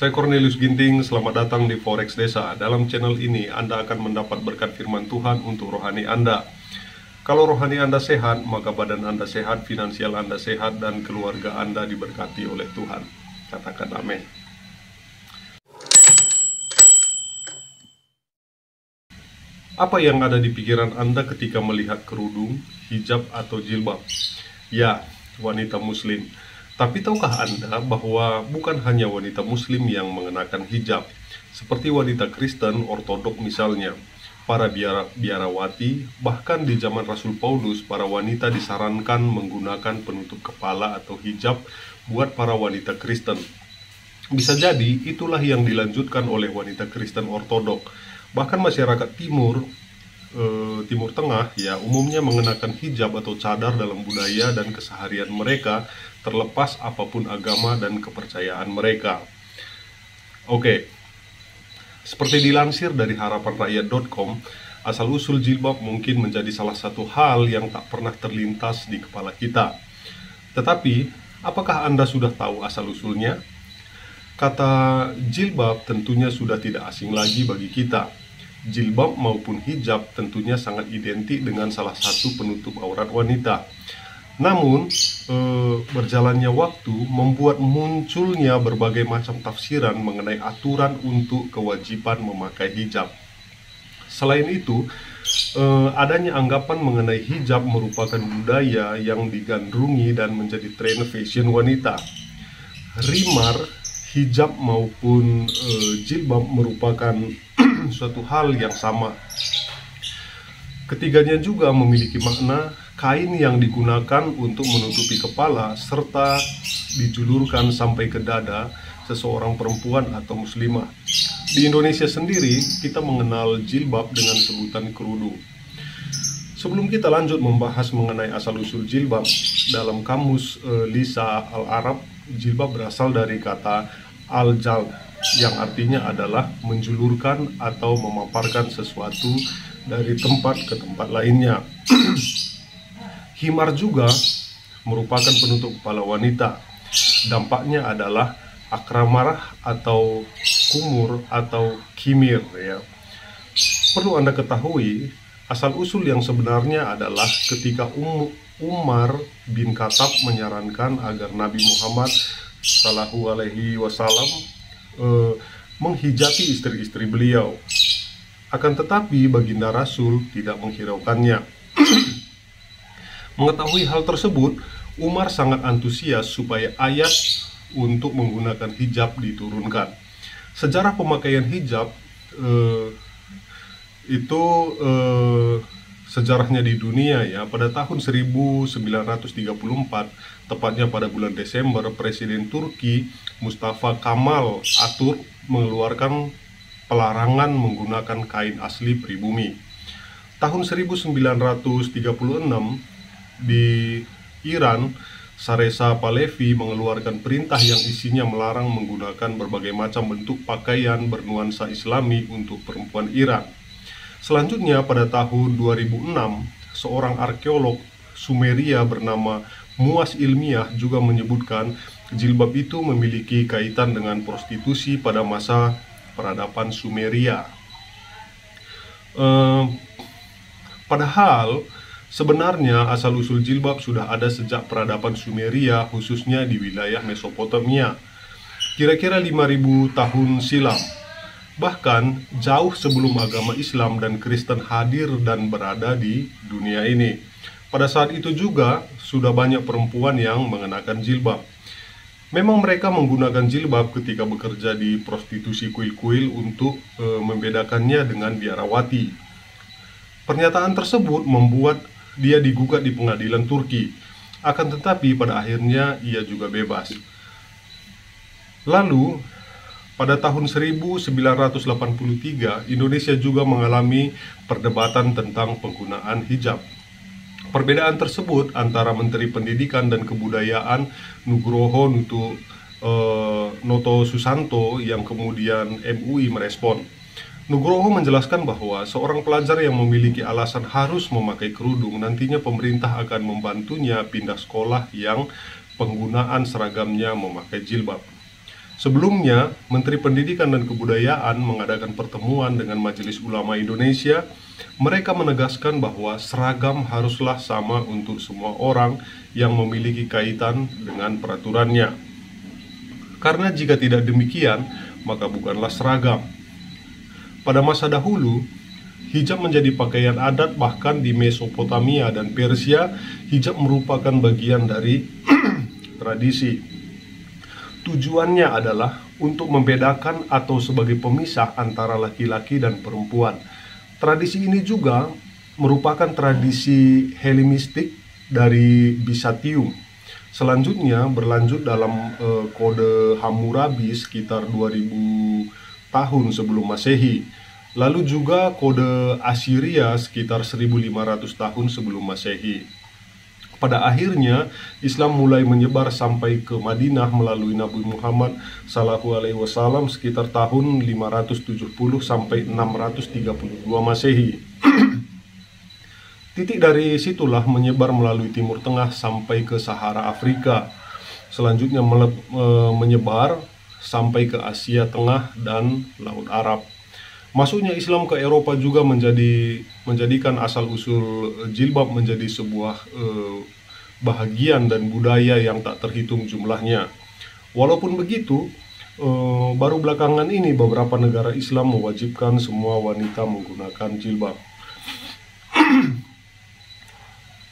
Saya Cornelius Ginting, selamat datang di Forex Desa. Dalam channel ini Anda akan mendapat berkat firman Tuhan untuk rohani Anda. Kalau rohani Anda sehat, maka badan Anda sehat, finansial Anda sehat, dan keluarga Anda diberkati oleh Tuhan. Katakan amin. Apa yang ada di pikiran Anda ketika melihat kerudung, hijab, atau jilbab? Ya, wanita muslim. Tapi tahukah Anda bahwa bukan hanya wanita muslim yang mengenakan hijab? Seperti wanita Kristen, ortodok misalnya, para biarawati, bahkan di zaman Rasul Paulus, para wanita disarankan menggunakan penutup kepala atau hijab buat para wanita Kristen. Bisa jadi itulah yang dilanjutkan oleh wanita Kristen ortodok. Bahkan masyarakat Timur Tengah ya umumnya mengenakan hijab atau cadar dalam budaya dan keseharian mereka, terlepas apapun agama dan kepercayaan mereka. Oke, seperti dilansir dari harapanrakyat.com, asal-usul jilbab mungkin menjadi salah satu hal yang tak pernah terlintas di kepala kita. Tetapi, apakah Anda sudah tahu asal-usulnya? Kata jilbab tentunya sudah tidak asing lagi bagi kita. Jilbab maupun hijab tentunya sangat identik dengan salah satu penutup aurat wanita. Namun, berjalannya waktu membuat munculnya berbagai macam tafsiran mengenai aturan untuk kewajiban memakai hijab. Selain itu, adanya anggapan mengenai hijab merupakan budaya yang digandrungi dan menjadi tren fashion wanita. Rimar, hijab maupun jilbab merupakan suatu hal yang sama. Ketiganya juga memiliki makna kain yang digunakan untuk menutupi kepala serta dijulurkan sampai ke dada seseorang perempuan atau muslimah. Di Indonesia sendiri, kita mengenal jilbab dengan sebutan kerudung. Sebelum kita lanjut membahas mengenai asal-usul jilbab, dalam kamus Lisa Al-Arab, jilbab berasal dari kata al-jalb, yang artinya adalah menjulurkan atau memaparkan sesuatu dari tempat ke tempat lainnya. Himar juga merupakan penutup kepala wanita. Dampaknya adalah akramarah atau kumur atau kimir ya. Perlu Anda ketahui, asal-usul yang sebenarnya adalah ketika Umar bin Khattab menyarankan agar Nabi Muhammad Sallallahu Alaihi Wasallam menghijabi istri-istri beliau. Akan tetapi baginda Rasul tidak menghiraukannya. Mengetahui hal tersebut, Umar sangat antusias supaya ayat untuk menggunakan hijab diturunkan. Sejarah pemakaian hijab itu sejarahnya di dunia ya. Pada tahun 1934, tepatnya pada bulan Desember, Presiden Turki Mustafa Kemal Atatürk mengeluarkan pelarangan menggunakan kain asli pribumi. Tahun 1936 di Iran, Reza Pahlavi mengeluarkan perintah yang isinya melarang menggunakan berbagai macam bentuk pakaian bernuansa Islami untuk perempuan Iran. Selanjutnya pada tahun 2006, seorang arkeolog Sumeria bernama Muas Ilmiah juga menyebutkan jilbab itu memiliki kaitan dengan prostitusi pada masa peradaban Sumeria. Padahal sebenarnya asal-usul jilbab sudah ada sejak peradaban Sumeria, khususnya di wilayah Mesopotamia, kira-kira 5000 tahun silam. Bahkan jauh sebelum agama Islam dan Kristen hadir dan berada di dunia ini. Pada saat itu juga sudah banyak perempuan yang mengenakan jilbab. Memang mereka menggunakan jilbab ketika bekerja di prostitusi kuil-kuil untuk membedakannya dengan biarawati. Pernyataan tersebut membuat dia digugat di pengadilan Turki. Akan tetapi pada akhirnya ia juga bebas. Lalu pada tahun 1983, Indonesia juga mengalami perdebatan tentang penggunaan hijab. Perbedaan tersebut antara Menteri Pendidikan dan Kebudayaan Nugroho Noto Susanto yang kemudian MUI merespon. Nugroho menjelaskan bahwa seorang pelajar yang memiliki alasan harus memakai kerudung, nantinya pemerintah akan membantunya pindah sekolah yang penggunaan seragamnya memakai jilbab. Sebelumnya, Menteri Pendidikan dan Kebudayaan mengadakan pertemuan dengan Majelis Ulama Indonesia. Mereka menegaskan bahwa seragam haruslah sama untuk semua orang yang memiliki kaitan dengan peraturannya. Karena jika tidak demikian, maka bukanlah seragam. Pada masa dahulu, hijab menjadi pakaian adat. Bahkan di Mesopotamia dan Persia, hijab merupakan bagian dari tradisi. Tujuannya adalah untuk membedakan atau sebagai pemisah antara laki-laki dan perempuan. Tradisi ini juga merupakan tradisi Helenistik dari Bizantium. Selanjutnya berlanjut dalam Kode Hammurabi sekitar 2000 tahun sebelum Masehi. Lalu juga Kode Assyria sekitar 1500 tahun sebelum Masehi. Pada akhirnya, Islam mulai menyebar sampai ke Madinah melalui Nabi Muhammad SAW sekitar tahun 570 sampai 632 Masehi. Titik dari situlah menyebar melalui Timur Tengah sampai ke Sahara Afrika. Selanjutnya menyebar sampai ke Asia Tengah dan Laut Arab. Masuknya Islam ke Eropa juga menjadikan asal-usul jilbab menjadi sebuah bahagian dan budaya yang tak terhitung jumlahnya. Walaupun begitu, baru belakangan ini beberapa negara Islam mewajibkan semua wanita menggunakan jilbab.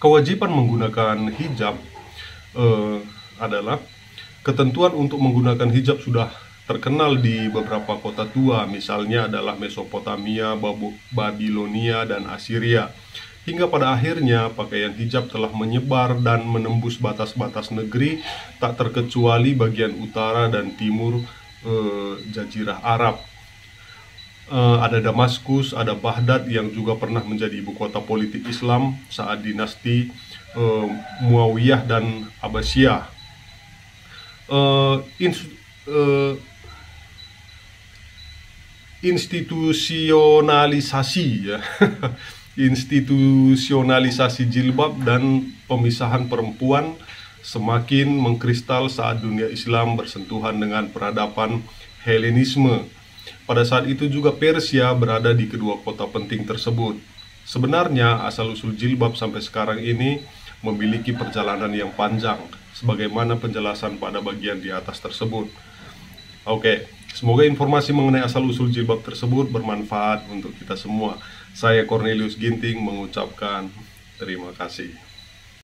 Kewajiban menggunakan hijab adalah ketentuan untuk menggunakan hijab sudah terkenal di beberapa kota tua, misalnya adalah Mesopotamia, Babilonia, dan Assyria. Hingga pada akhirnya pakaian hijab telah menyebar dan menembus batas-batas negeri, tak terkecuali bagian utara dan timur Jazirah Arab. Ada Damaskus, ada Baghdad yang juga pernah menjadi ibu kota politik Islam saat dinasti Muawiyah dan Abbasiyah. Institusionalisasi ya institusionalisasi jilbab dan pemisahan perempuan semakin mengkristal saat dunia Islam bersentuhan dengan peradaban Helenisme. Pada saat itu juga Persia berada di kedua kota penting tersebut. Sebenarnya asal-usul jilbab sampai sekarang ini memiliki perjalanan yang panjang, sebagaimana penjelasan pada bagian di atas tersebut. Oke, semoga informasi mengenai asal-usul jilbab tersebut bermanfaat untuk kita semua. Saya Cornelius Ginting mengucapkan terima kasih.